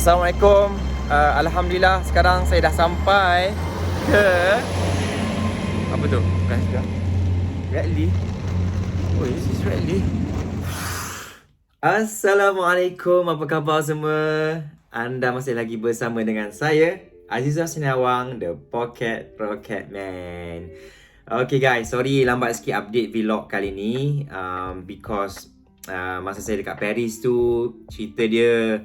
Assalamualaikum. Alhamdulillah sekarang saya dah sampai ke apa tu? Bukan sudah. Redley. Oh, this is Redley. Assalamualaikum, apa khabar semua? Anda masih lagi bersama dengan saya, Azizah Sinawang, The Pocket Rocket Man. Okay guys, sorry lambat sikit update vlog kali ni because masa saya dekat Paris tu, cerita dia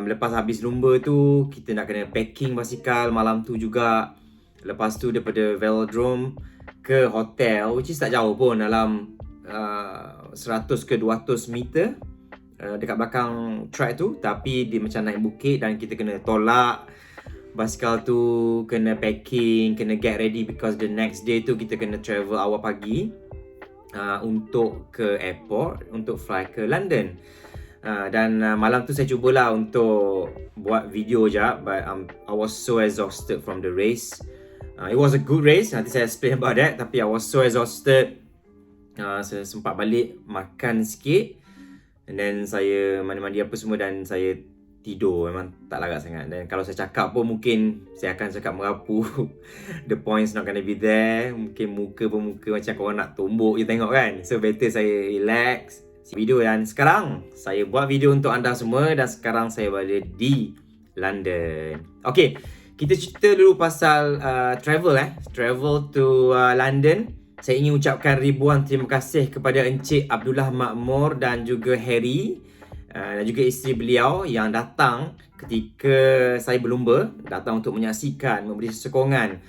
lepas habis lumba tu, kita nak kena packing basikal malam tu juga. Lepas tu daripada velodrome ke hotel, which is tak jauh pun, dalam 100 ke 200 meter dekat belakang track tu. Tapi dia macam naik bukit dan kita kena tolak basikal tu, kena packing, kena get ready because the next day tu kita kena travel awal pagi untuk ke airport, untuk fly ke London. Dan malam tu saya cubalah untuk buat video je, but I was so exhausted from the race. It was a good race, nanti saya explain about that. Tapi I was so exhausted, saya sempat balik makan sikit, and then saya mandi-mandi apa semua dan saya tidur. Memang tak larat sangat. Dan kalau saya cakap pun mungkin saya akan cakap merapu. The points not gonna be there. Mungkin muka pun muka macam korang nak tumbuk je tengok kan. So better saya relax video. Dan sekarang saya buat video untuk anda semua, dan sekarang saya berada di London. Okay, kita cerita dulu pasal travel to London. Saya ingin ucapkan ribuan terima kasih kepada Encik Abdullah Makmur dan juga Harry dan juga isteri beliau yang datang ketika saya berlumba, datang untuk menyaksikan, memberi sokongan.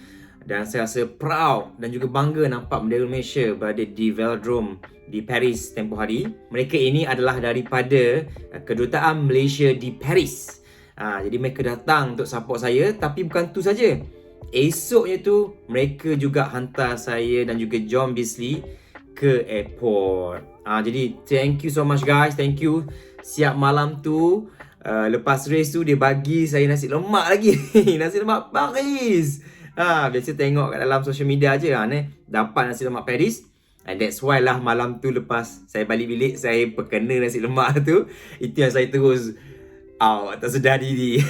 Dan saya rasa proud dan juga bangga nampak bendera Malaysia berada di velodrome di Paris tempoh hari. Mereka ini adalah daripada Kedutaan Malaysia di Paris. Jadi mereka datang untuk support saya. Tapi bukan tu saja. Esoknya tu mereka juga hantar saya dan juga John Beasley ke airport. Jadi thank you so much guys. Thank you. Siap malam tu, lepas race tu dia bagi saya nasi lemak lagi. Nasi lemak Paris. Biasa tengok kat dalam social media je dapat nasi lemak Paris. And that's why lah malam tu lepas saya balik bilik, saya perkena nasi lemak tu. Itu yang saya terus tak sedar diri.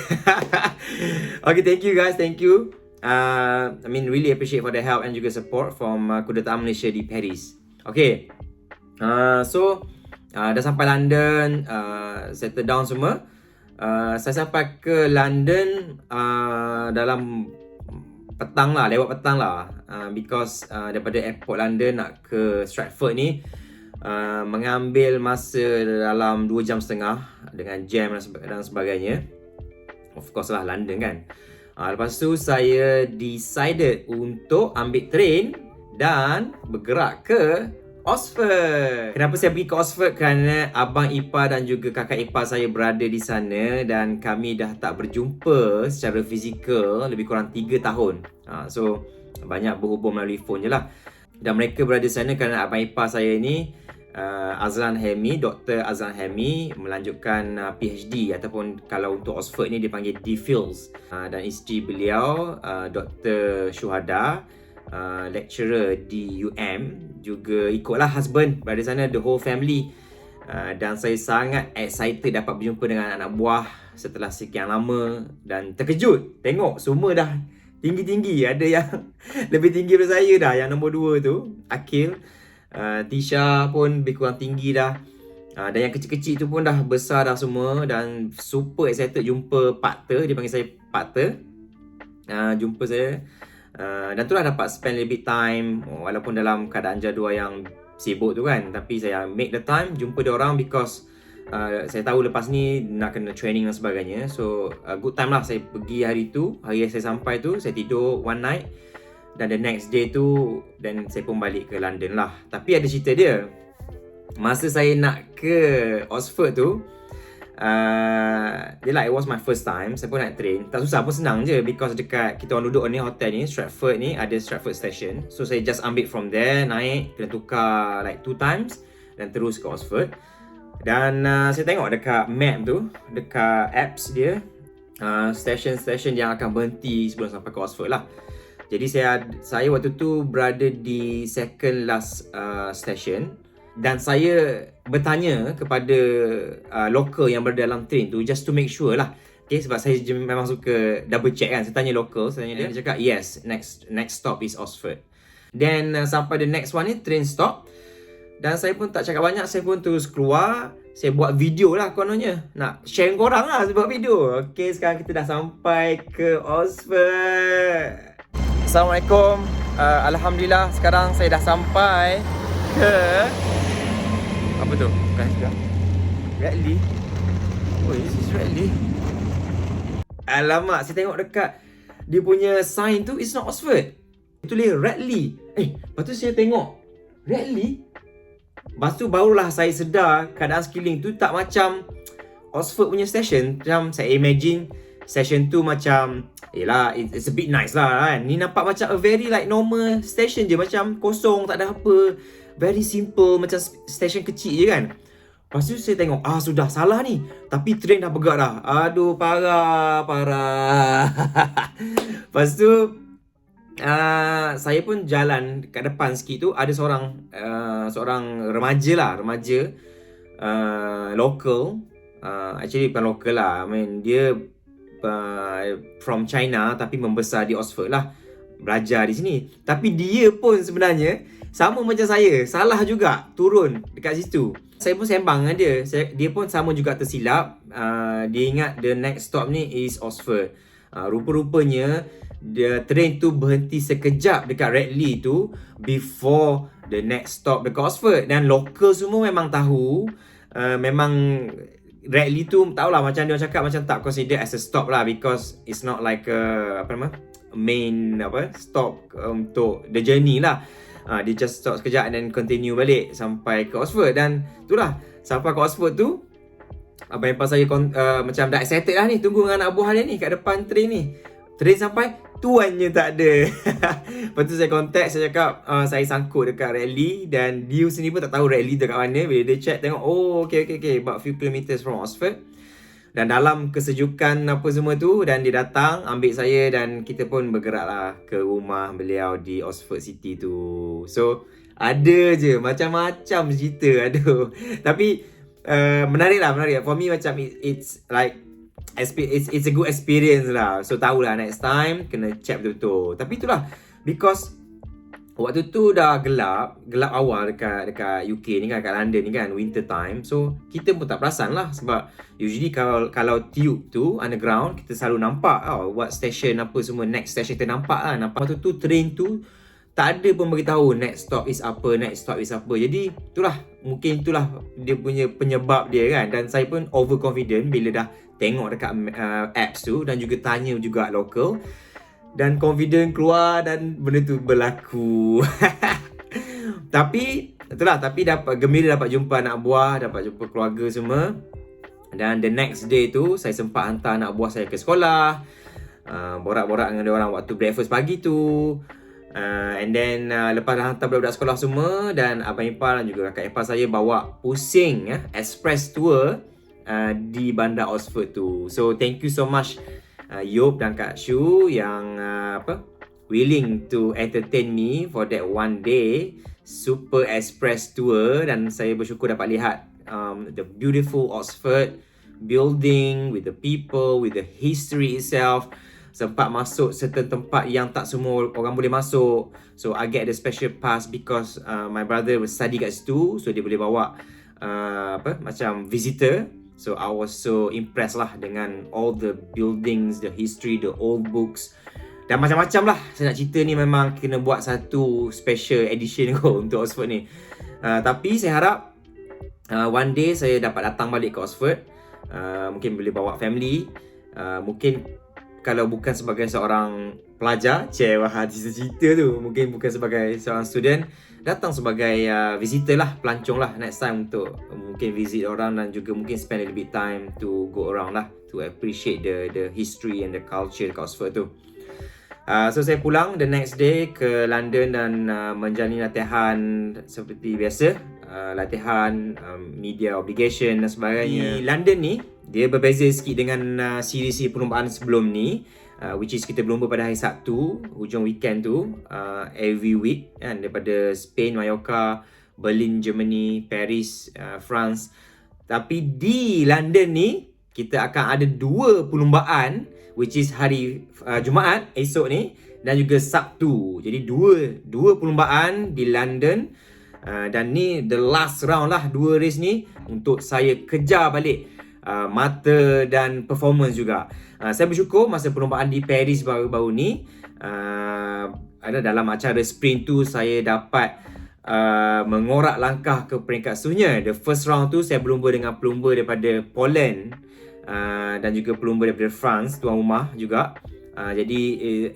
Okay, thank you guys, thank you. I mean really appreciate for the help and juga support from Kedutaan Malaysia di Paris. Okay, so dah sampai London, settle down semua. Saya sampai ke London dalam petang lah, lewat petang lah, because daripada airport London nak ke Stratford ni mengambil masa dalam 2.5 jam dengan jam dan sebagainya. Of course lah, London kan. Lepas tu saya decided untuk ambil train dan bergerak ke Oxford. Kenapa saya pergi ke Oxford? Kerana abang ipar dan juga kakak ipar saya berada di sana, dan kami dah tak berjumpa secara fizikal lebih kurang 3 tahun. So banyak berhubung melalui phone je lah. Dan mereka berada di sana kerana abang ipar saya ni Azlan Helmi, Dr. Azlan Helmi, melanjutkan PhD, ataupun kalau untuk Oxford ni dipanggil DPhils. Dan isteri beliau Dr. Syuhada, lecturer di juga ikutlah husband berada sana, the whole family. Dan saya sangat excited dapat berjumpa dengan anak buah setelah sekian lama, dan terkejut tengok semua dah tinggi-tinggi. Ada yang lebih tinggi daripada saya dah, yang nombor 2 tu Akil, Tisha pun lebih kurang tinggi dah, dan yang kecil-kecil tu pun dah besar dah semua. Dan super excited jumpa Pakter, dia panggil saya Pakter. Jumpa saya, dan tu lah dapat spend lebih time, walaupun dalam keadaan jadual yang sibuk tu kan. Tapi saya make the time jumpa dia orang because saya tahu lepas ni nak kena training dan sebagainya. So good time lah saya pergi hari tu. Hari yang saya sampai tu, saya tidur one night, dan the next day tu dan saya pun balik ke London lah. Tapi ada cerita dia. Masa saya nak ke Oxford tu, dia like it was my first time. Saya pun naik train, tak susah pun, senang je, because dekat kita orang duduk ni, hotel ni, Stratford ni ada Stratford Station. So saya just ambil from there, naik, kena tukar like 2 times dan terus ke Oxford. Dan saya tengok dekat map tu, dekat apps dia, station-station yang akan berhenti sebelum sampai ke Oxford lah. Jadi saya waktu tu berada di second last station, Dan saya bertanya kepada local yang berada dalam train tu just to make sure lah. Okay, sebab saya memang suka double check kan. Saya tanya local, saya tanya dia cakap yes, next stop is Oxford. Then sampai the next one ni train stop. Dan saya pun tak cakap banyak, saya pun terus keluar. Saya buat video lah kononnya. Nak share korang lah buat video. Okay, sekarang kita dah sampai ke Oxford. Assalamualaikum. Alhamdulillah sekarang saya dah sampai ke apa tu? Bukan juga Radley. Oh, this is Radley. Alamak, saya tengok dekat dia punya sign tu, it's not Oxford. Tulis Radley. Lepas tu saya tengok Radley. Lepas tu barulah saya sedar keadaan sekeliling tu tak macam Oxford punya station. Macam saya imagine station tu macam yelah, it's a bit nice lah kan. Ni nampak macam a very like normal station je. Macam kosong, tak ada apa. Very simple, macam station kecil je kan. Lepas tu saya tengok, sudah salah ni. Tapi train dah bergerak dah. Aduh, parah. Lepas tu saya pun jalan kat depan sikit tu. Ada seorang remaja local. Actually bukan local lah, I mean dia from China tapi membesar di Oxford lah, belajar di sini. Tapi dia pun sebenarnya sama macam saya, salah juga turun dekat situ. Saya pun sembang dengan dia. Dia pun sama juga tersilap. Dia ingat the next stop ni is Oxford. Rupa-rupanya train tu berhenti sekejap dekat Radley tu before the next stop dekat Oxford. Dan local semua memang tahu. Memang Radley tu tahulah, macam dia cakap macam tak consider as a stop lah, because it's not like a main stop untuk the journey lah. Dia just stop sekejap and then continue balik sampai ke Oxford. Dan itulah, sampai ke Oxford tu abang ipar saya macam dah excited lah ni, tunggu dengan anak buah dia ni kat depan train ni. Train sampai, tuannya tak ada. Lepas tu saya contact, saya cakap saya sangkut dekat Radley. Dan dia sendiri pun tak tahu Radley dekat mana. Bila dia check tengok, okay, about few kilometers from Oxford. Dan dalam kesejukan apa semua tu, dan dia datang ambil saya dan kita pun bergeraklah ke rumah beliau di Oxford City tu. So ada je macam-macam cerita. Aduh. Tapi menarik. For me macam it's like it's a good experience lah. So tahulah next time kena check betul-betul. Tapi itulah, because waktu tu dah gelap awal dekat UK ni kan, kat London ni kan, winter time. So kita pun tak perasan lah, sebab usually kalau tube tu underground, kita selalu nampak what station apa semua, next station kita nampak lah. Waktu tu train tu tak ada pun beritahu next stop is apa. Jadi mungkin itulah dia punya penyebab dia kan. Dan saya pun overconfident bila dah tengok dekat apps tu, dan juga tanya juga local. Dan confident keluar dan benda tu berlaku. Tapi gembira dapat jumpa anak buah, dapat jumpa keluarga semua. Dan the next day tu saya sempat hantar anak buah saya ke sekolah, borak-borak dengan dia orang waktu breakfast pagi tu. And then lepas dah hantar budak-budak sekolah semua, dan abang ipar dan juga kakak ipar saya bawa pusing express tour di bandar Oxford tu. So thank you so much Yop dan Kak Shu yang willing to entertain me for that one day super express tour. Dan saya bersyukur dapat lihat the beautiful Oxford building with the people, with the history itself. Sempat masuk certain tempat yang tak semua orang boleh masuk. So I get the special pass because my brother was study kat situ, so dia boleh bawa macam visitor. So I was so impressed lah dengan all the buildings, the history, the old books. Dan macam-macam lah saya nak cerita ni. Memang kena buat satu special edition untuk Oxford ni. Tapi saya harap one day saya dapat datang balik ke Oxford. Mungkin boleh bawa family. Mungkin kalau bukan sebagai seorang pelajar, cerita tu, mungkin bukan sebagai seorang student, datang sebagai visitor lah, pelancong lah next time, untuk mungkin visit orang dan juga mungkin spend a little bit time to go around lah, to appreciate the history and the culture dekat Oxford tu. So saya pulang the next day ke London dan menjalani latihan seperti biasa, latihan media obligation dan sebagainya. Di London ni dia berbeza sikit dengan siri perlumbaan sebelum ni, which is kita berlumba pada hari Sabtu hujung weekend tu, every week kan, daripada Spain, Mallorca, Berlin, Germany, Paris, France. Tapi di London ni kita akan ada 2 perlumbaan, which is hari Jumaat esok ni dan juga Sabtu. Jadi dua perlumbaan di London. Dan ni the last round lah 2 race ni untuk saya kejar balik mata dan performance juga. Saya bersyukur masa perlumbaan di Paris baru-baru ni, dalam acara sprint tu saya dapat mengorak langkah ke peringkat seterusnya. The first round tu saya berlumba dengan pelumba daripada Poland dan juga pelumba daripada France, tuan rumah juga. Jadi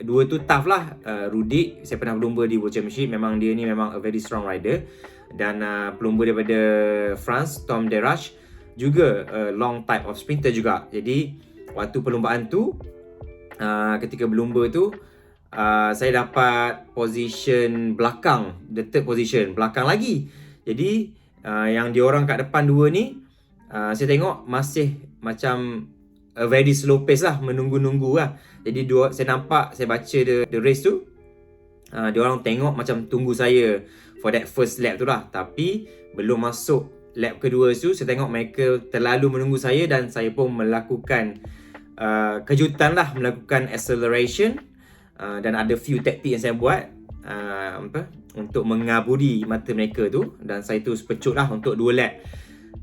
dua tu tough lah. Rudik, saya pernah berlumba di World Championship, memang dia ni memang a very strong rider. Dan pelumba daripada France, Tom Derache, juga long type of sprinter juga. Jadi waktu perlumbaan tu, ketika berlumba tu, saya dapat position belakang, the third position, belakang lagi. Jadi yang diorang kat depan dua ni, saya tengok masih macam a very slow pace lah, menunggu-nunggu lah. Jadi saya nampak, saya baca the race tu, diorang tengok macam tunggu saya for that first lap tu lah. Tapi belum masuk lap kedua tu, saya tengok mereka terlalu menunggu saya dan saya pun melakukan kejutan lah, melakukan acceleration. Dan ada few taktik yang saya buat untuk mengaburi mata mereka tu, dan saya terus pecut lah untuk 2 lap.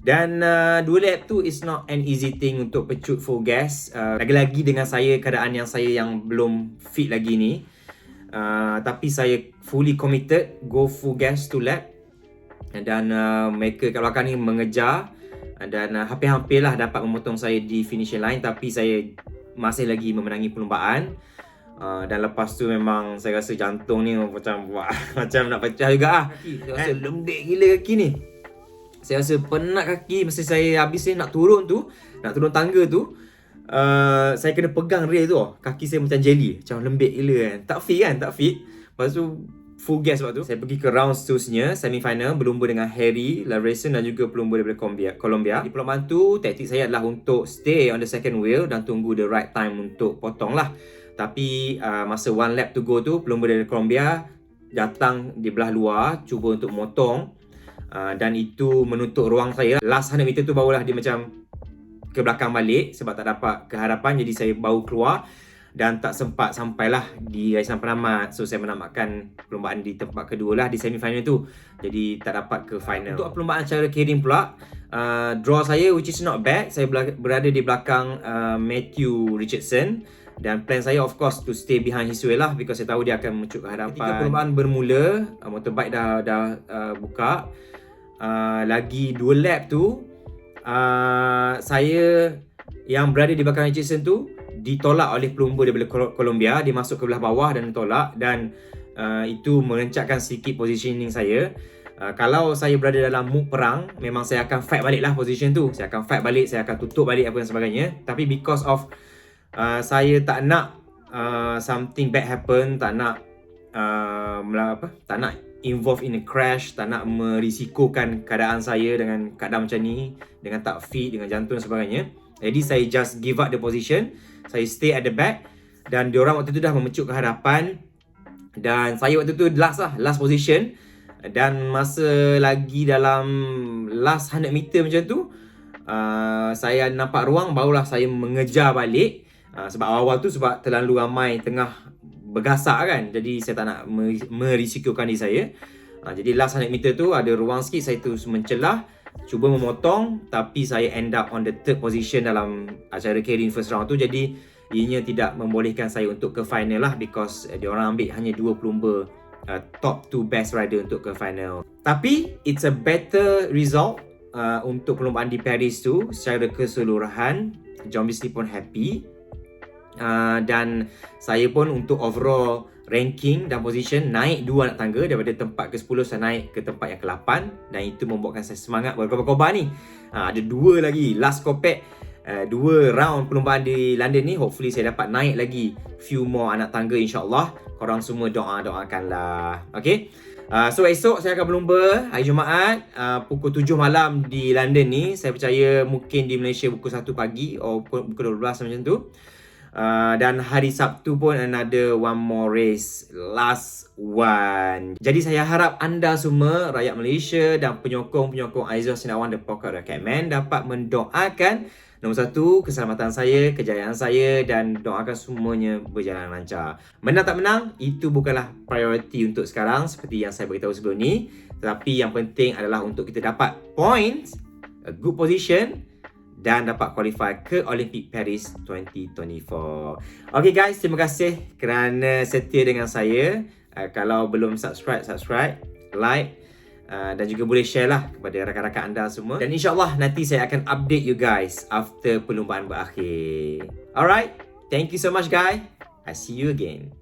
Dan 2 lap tu is not an easy thing untuk pecut full gas, lagi-lagi dengan keadaan saya yang belum fit lagi ni. Tapi saya fully committed, go full gas 2 lap. Dan mereka kat belakang ni mengejar, dan hampir-hampir lah dapat memotong saya di finishing line. Tapi saya masih lagi memenangi perlumbaan. Dan lepas tu memang saya rasa jantung ni macam macam nak pecah juga lah. Saya rasa lembik gila kaki ni. Saya rasa penat kaki masa saya habis nak turun tangga tu. Saya kena pegang rail tu. Kaki saya macam jelly, macam lembik gila kan. Tak fit. Lepas tu full gas waktu tu. Saya pergi ke round seterusnya, semi-final, berlumba dengan Harry Lavreyson dan juga pelumba daripada Colombia. Di perlombaan tu, taktik saya adalah untuk stay on the second wheel dan tunggu the right time untuk potong lah. Tapi masa 1 lap to go tu, pelumba dari Colombia datang di belah luar, cuba untuk motong. Dan itu menutup ruang saya. Last 100 meter tu barulah dia macam ke belakang balik sebab tak dapat kehadapan. Jadi saya baru keluar dan tak sempat sampailah di garisan penamat. So saya menamatkan perlumbaan di tempat kedua lah di semi-final tu. Jadi tak dapat ke final. Untuk perlumbaan secara carrying pula, draw saya which is not bad. Saya berada di belakang Matthew Richardson. Dan plan saya of course to stay behind his way lah, because saya tahu dia akan mencuit ke hadapan. Ketika perlumbaan bermula, motorbike dah buka. Lagi 2 lap tu, saya yang berada di belakang Richardson tu ditolak oleh pelumba daripada Colombia. Dia masuk ke belah bawah dan ditolak, dan itu merencatkan sedikit positioning saya. Kalau saya berada dalam mood perang, memang saya akan fight balik lah position tu. Saya akan fight balik, saya akan tutup balik apa dan sebagainya. Tapi because of saya tak nak something bad happen, tak nak tak nak involve in a crash, tak nak merisikokan keadaan saya dengan keadaan macam ni, dengan tak fit, dengan jantung dan sebagainya. Jadi saya just give up the position, saya stay at the back, dan diorang waktu tu dah memecut ke hadapan, dan saya waktu tu last position. Dan masa lagi dalam last 100 meter macam tu, saya nampak ruang, barulah saya mengejar balik. Sebab awal tu sebab terlalu ramai tengah bergasak kan, jadi saya tak nak merisikokan diri saya. Jadi last 100 meter tu ada ruang sikit, saya terus mencelah, cuba memotong, tapi saya end up on the third position dalam acara carrying first round tu. Jadi ianya tidak membolehkan saya untuk ke final lah, because diorang ambil hanya 2 pelumba top 2 best rider untuk ke final. Tapi it's a better result untuk perlombaan di Paris tu. Secara keseluruhan, John Beasley pun happy. Dan saya pun untuk overall ranking dan position naik 2 anak tangga. Daripada tempat ke-10 saya naik ke tempat yang ke-8, dan itu membuatkan saya semangat berkobar-kobar ni. Ada 2 lagi last kopek, 2 round perlombaan di London ni. Hopefully saya dapat naik lagi few more anak tangga, insyaAllah. Korang semua doakanlah. Okay, so esok saya akan berlumba hari Jumaat pukul 7 malam di London ni. Saya percaya mungkin di Malaysia pukul 1 pagi atau pukul 12 macam tu. Dan hari Sabtu pun another one more race, last one. Jadi saya harap anda semua, rakyat Malaysia dan penyokong-penyokong Aizul Hasina Awang The Pocket Rocket Man dapat mendoakan nombor satu, keselamatan saya, kejayaan saya dan doakan semuanya berjalan lancar. Menang tak menang, itu bukanlah priority untuk sekarang seperti yang saya beritahu sebelum ni. Tetapi yang penting adalah untuk kita dapat points, a good position dan dapat qualify ke Olympic Paris 2024. Okay guys, terima kasih kerana setia dengan saya. Kalau belum subscribe, like dan juga boleh share lah kepada rakan-rakan anda semua. Dan insyaAllah nanti saya akan update you guys after perlumbaan berakhir. Alright, thank you so much guys. I see you again.